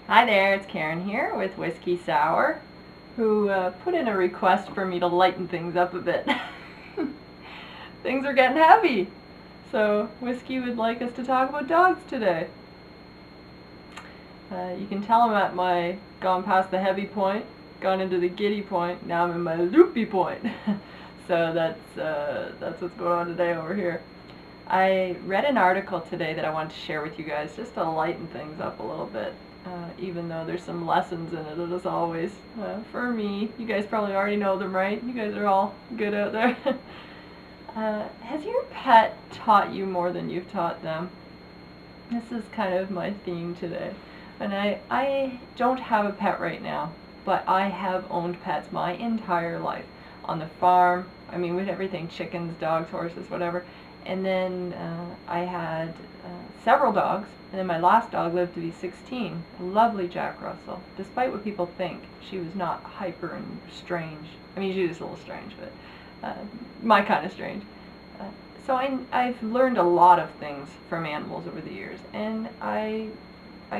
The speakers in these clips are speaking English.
Hi there, it's Karen here with Whiskey Sour, who put in a request for me to lighten things up a bit. Things are getting heavy, so Whiskey would like us to talk about dogs today. You can tell I'm at my gone past the heavy point, gone into the giddy point, now I'm in my loopy point. So that's what's going on today over here. I read an article today that I wanted to share with you guys just to lighten things up a little bit. Even though there's some lessons in it, as always. For me, you guys probably already know them, right? You guys are all good out there. Has your pet taught you more than you've taught them? This is kind of my theme today. And I don't have a pet right now, but I have owned pets my entire life. On the farm, I mean with everything, chickens, dogs, horses, whatever. And then I had several dogs, and then my last dog lived to be 16, a lovely Jack Russell. Despite what people think, she was not hyper and strange. I mean, she was a little strange, but my kind of strange. So I've learned a lot of things from animals over the years, and I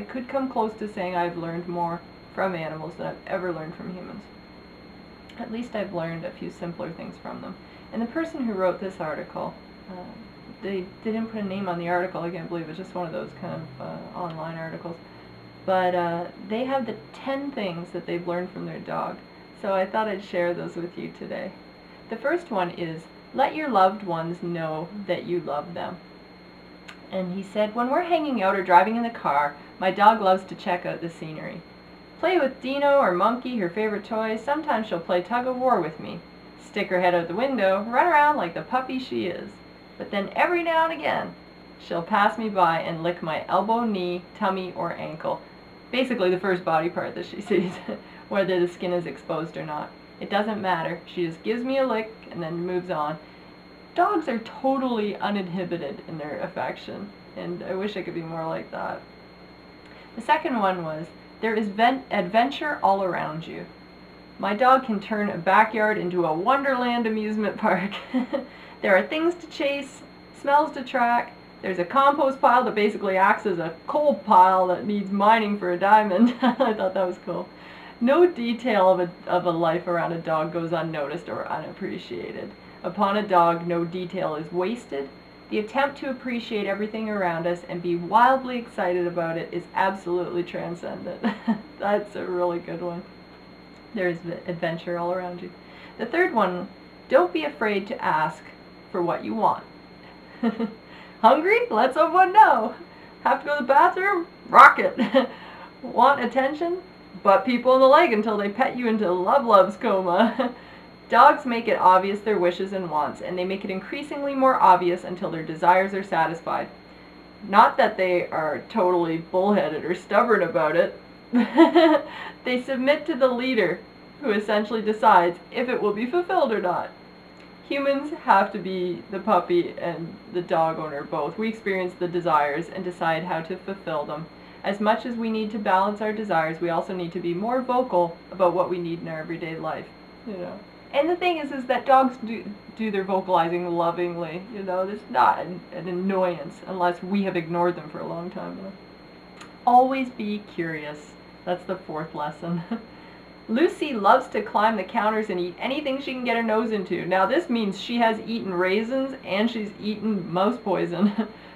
could come close to saying I've learned more from animals than I've ever learned from humans. At least I've learned a few simpler things from them. And the person who wrote this article, they didn't put a name on the article, I can't believe it's just one of those kind of online articles. But they have the 10 things that they've learned from their dog. So I thought I'd share those with you today. The first one is, let your loved ones know that you love them. And he said, when we're hanging out or driving in the car, my dog loves to check out the scenery. Play with Dino or Monkey, her favorite toy. Sometimes she'll play tug of war with me. Stick her head out the window, run around like the puppy she is. But then every now and again, she'll pass me by and lick my elbow, knee, tummy, or ankle. Basically the first body part that she sees, whether the skin is exposed or not. It doesn't matter. She just gives me a lick and then moves on. Dogs are totally uninhibited in their affection, and I wish I could be more like that. The second one was, there is adventure all around you. My dog can turn a backyard into a wonderland amusement park. There are things to chase, smells to track. There's a compost pile that basically acts as a coal pile that needs mining for a diamond. I thought that was cool. No detail of a life around a dog goes unnoticed or unappreciated. Upon a dog, no detail is wasted. The attempt to appreciate everything around us and be wildly excited about it is absolutely transcendent. That's a really good one. There's adventure all around you. The third one, don't be afraid to ask for what you want. Hungry? Let someone know. Have to go to the bathroom? Rock it. Want attention? Butt people in the leg until they pet you into love's coma. Dogs make it obvious their wishes and wants, and they make it increasingly more obvious until their desires are satisfied. Not that they are totally bullheaded or stubborn about it. They submit to the leader, who essentially decides if it will be fulfilled or not. Humans have to be the puppy and the dog owner both. We experience the desires and decide how to fulfill them. As much as we need to balance our desires, we also need to be more vocal about what we need in our everyday life, you know. And the thing is that dogs do their vocalizing lovingly, you know. There's not an annoyance unless we have ignored them for a long time, you know. Always be curious. That's the fourth lesson. Lucy loves to climb the counters and eat anything she can get her nose into. Now this means she has eaten raisins and she's eaten mouse poison.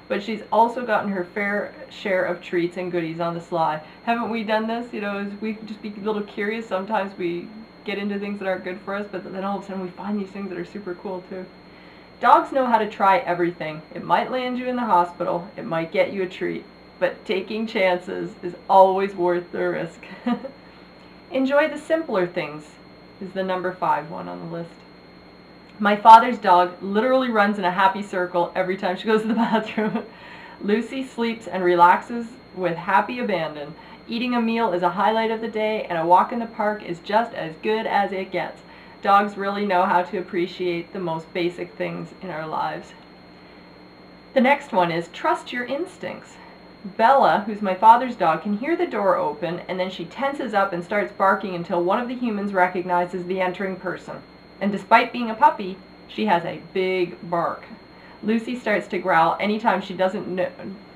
But she's also gotten her fair share of treats and goodies on the sly. Haven't we done this? You know, as we just be a little curious, sometimes we get into things that aren't good for us, but then all of a sudden we find these things that are super cool too. Dogs know how to try everything. It might land you in the hospital, it might get you a treat, but taking chances is always worth the risk. Enjoy the simpler things is the number 5 one on the list. My father's dog literally runs in a happy circle every time she goes to the bathroom. Lucy sleeps and relaxes with happy abandon. Eating a meal is a highlight of the day, and a walk in the park is just as good as it gets. Dogs really know how to appreciate the most basic things in our lives. The next one is trust your instincts. Bella, who's my father's dog, can hear the door open, and then she tenses up and starts barking until one of the humans recognizes the entering person. And despite being a puppy, she has a big bark. Lucy starts to growl anytime she doesn't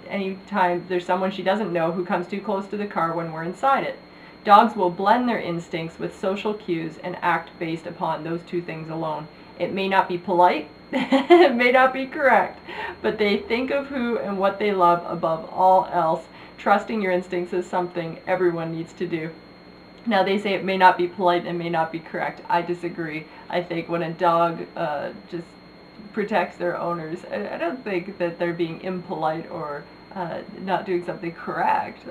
anytime there's someone she doesn't know who comes too close to the car when we're inside it. Dogs will blend their instincts with social cues and act based upon those two things alone. It may not be polite, it may not be correct, but they think of who and what they love above all else. Trusting your instincts is something everyone needs to do. Now, they say it may not be polite and may not be correct. I disagree. I think when a dog just protects their owners, I don't think that they're being impolite or not doing something correct.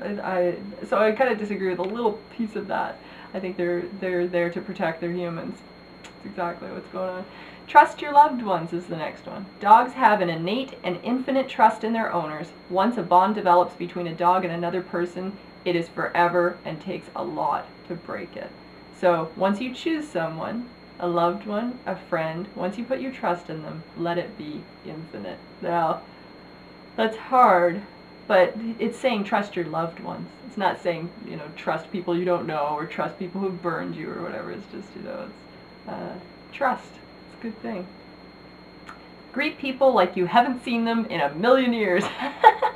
So I kind of disagree with a little piece of that. I think they're there to protect their humans. That's exactly what's going on. Trust your loved ones is the next one. Dogs have an innate and infinite trust in their owners. Once a bond develops between a dog and another person, it is forever and takes a lot to break it. So once you choose someone, a loved one, a friend, once you put your trust in them, let it be infinite. Now, that's hard, but it's saying trust your loved ones. It's not saying, you know, trust people you don't know or trust people who've burned you or whatever. It's just, you know, it's trust. It's a good thing. Greet people like you haven't seen them in a million years. I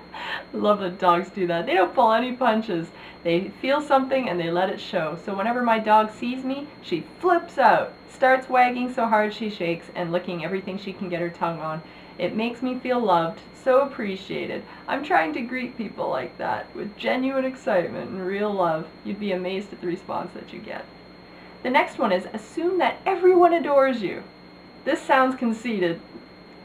love that dogs do that. They don't pull any punches. They feel something and they let it show. So whenever my dog sees me, she flips out, starts wagging so hard she shakes and licking everything she can get her tongue on. It makes me feel loved, so appreciated. I'm trying to greet people like that with genuine excitement and real love. You'd be amazed at the response that you get. The next one is assume that everyone adores you. This sounds conceited,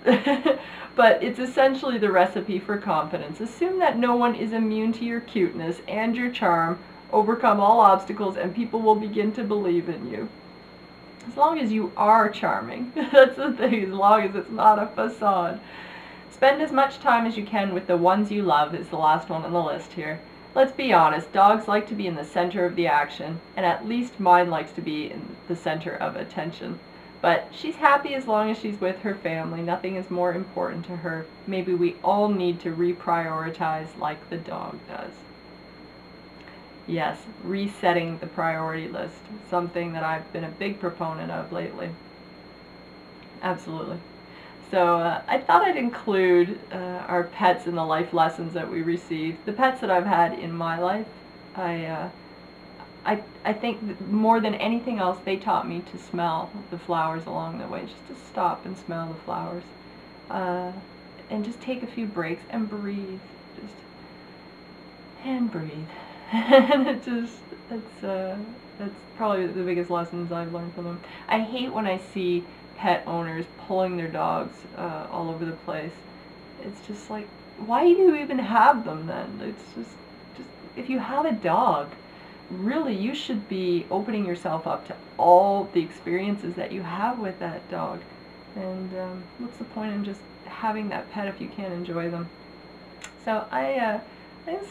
but it's essentially the recipe for confidence. Assume that no one is immune to your cuteness and your charm. Overcome all obstacles and people will begin to believe in you. As long as you are charming. That's the thing, as long as it's not a facade. Spend as much time as you can with the ones you love is the last one on the list here. Let's be honest, dogs like to be in the center of the action, and at least mine likes to be in the center of attention. But she's happy as long as she's with her family. Nothing is more important to her. Maybe we all need to reprioritize like the dog does. Yes, resetting the priority list. Something that I've been a big proponent of lately. Absolutely. So I thought I'd include our pets in the life lessons that we receive. The pets that I've had in my life, I think that more than anything else, they taught me to smell the flowers along the way, just to stop and smell the flowers, and just take a few breaks and breathe, and breathe. And that's probably the biggest lessons I've learned from them. I hate when I see pet owners pulling their dogs all over the place. It's just like, why do you even have them then? It's just if you have a dog, really you should be opening yourself up to all the experiences that you have with that dog. And what's the point in just having that pet if you can't enjoy them? So I'm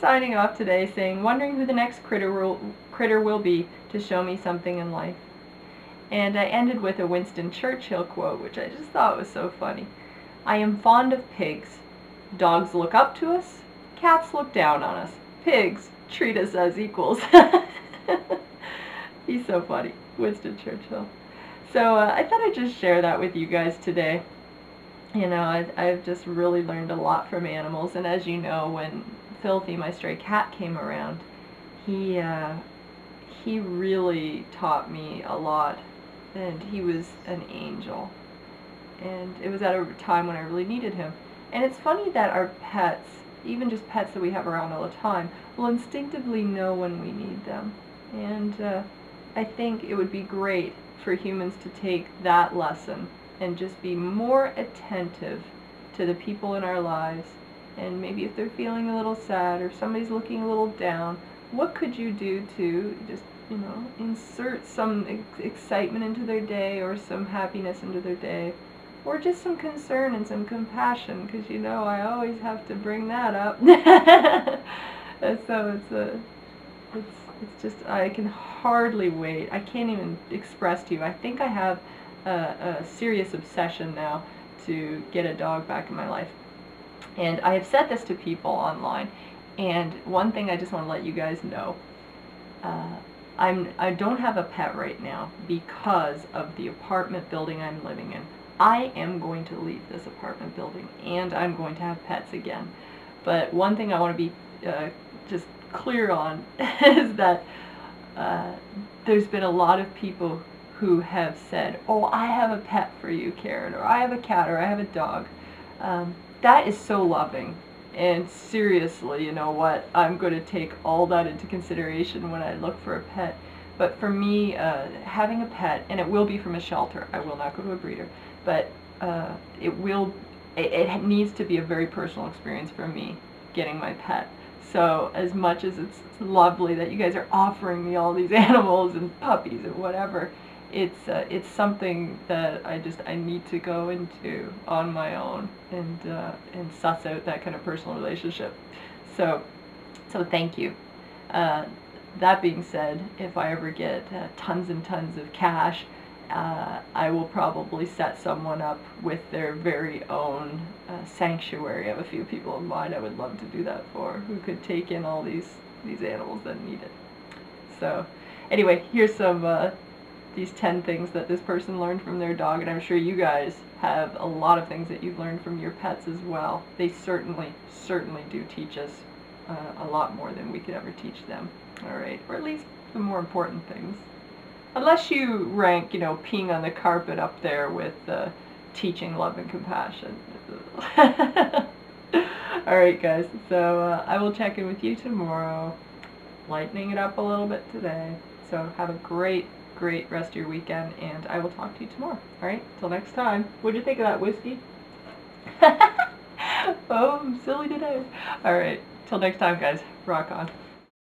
signing off today saying, wondering who the next critter will be to show me something in life. And I ended with a Winston Churchill quote, which I just thought was so funny. I am fond of pigs. Dogs look up to us. Cats look down on us. Pigs treat us as equals. He's so funny, Winston Churchill. So I thought I'd just share that with you guys today. You know, I've just really learned a lot from animals, and as you know, when Filthy, my stray cat, came around, he really taught me a lot, and he was an angel. And it was at a time when I really needed him. And it's funny that our pets, even just pets that we have around all the time, will instinctively know when we need them. And I think it would be great for humans to take that lesson and just be more attentive to the people in our lives. And maybe if they're feeling a little sad or somebody's looking a little down, what could you do to just, you know, insert some excitement into their day or some happiness into their day? Or just some concern and some compassion, because you know I always have to bring that up. And so it's just, I can hardly wait. I can't even express to you. I think I have a serious obsession now to get a dog back in my life. And I have said this to people online, and one thing I just want to let you guys know, I don't have a pet right now because of the apartment building I'm living in. I am going to leave this apartment building, and I'm going to have pets again. But one thing I want to be just clear on is that there's been a lot of people who have said, oh, I have a pet for you, Karen, or I have a cat, or I have a dog. That is so loving. And seriously, you know what, I'm going to take all that into consideration when I look for a pet. But for me, having a pet, and it will be from a shelter, I will not go to a breeder, but it needs to be a very personal experience for me getting my pet. So as much as it's lovely that you guys are offering me all these animals and puppies and whatever, it's something that I need to go into on my own and suss out that kind of personal relationship. So thank you. That being said, if I ever get tons and tons of cash, I will probably set someone up with their very own sanctuary. I have a few people in mind I would love to do that for, who could take in all these animals that need it. So anyway, here's some these 10 things that this person learned from their dog, and I'm sure you guys have a lot of things that you've learned from your pets as well. They certainly do teach us a lot more than we could ever teach them. All right, or at least the more important things. Unless you rank, you know, peeing on the carpet up there with teaching love and compassion. Alright guys, so I will check in with you tomorrow, lightening it up a little bit today. So have a great rest of your weekend, and I will talk to you tomorrow. Alright, till next time. What'd you think of that whiskey? Oh, I'm silly today. Alright, till next time guys, rock on.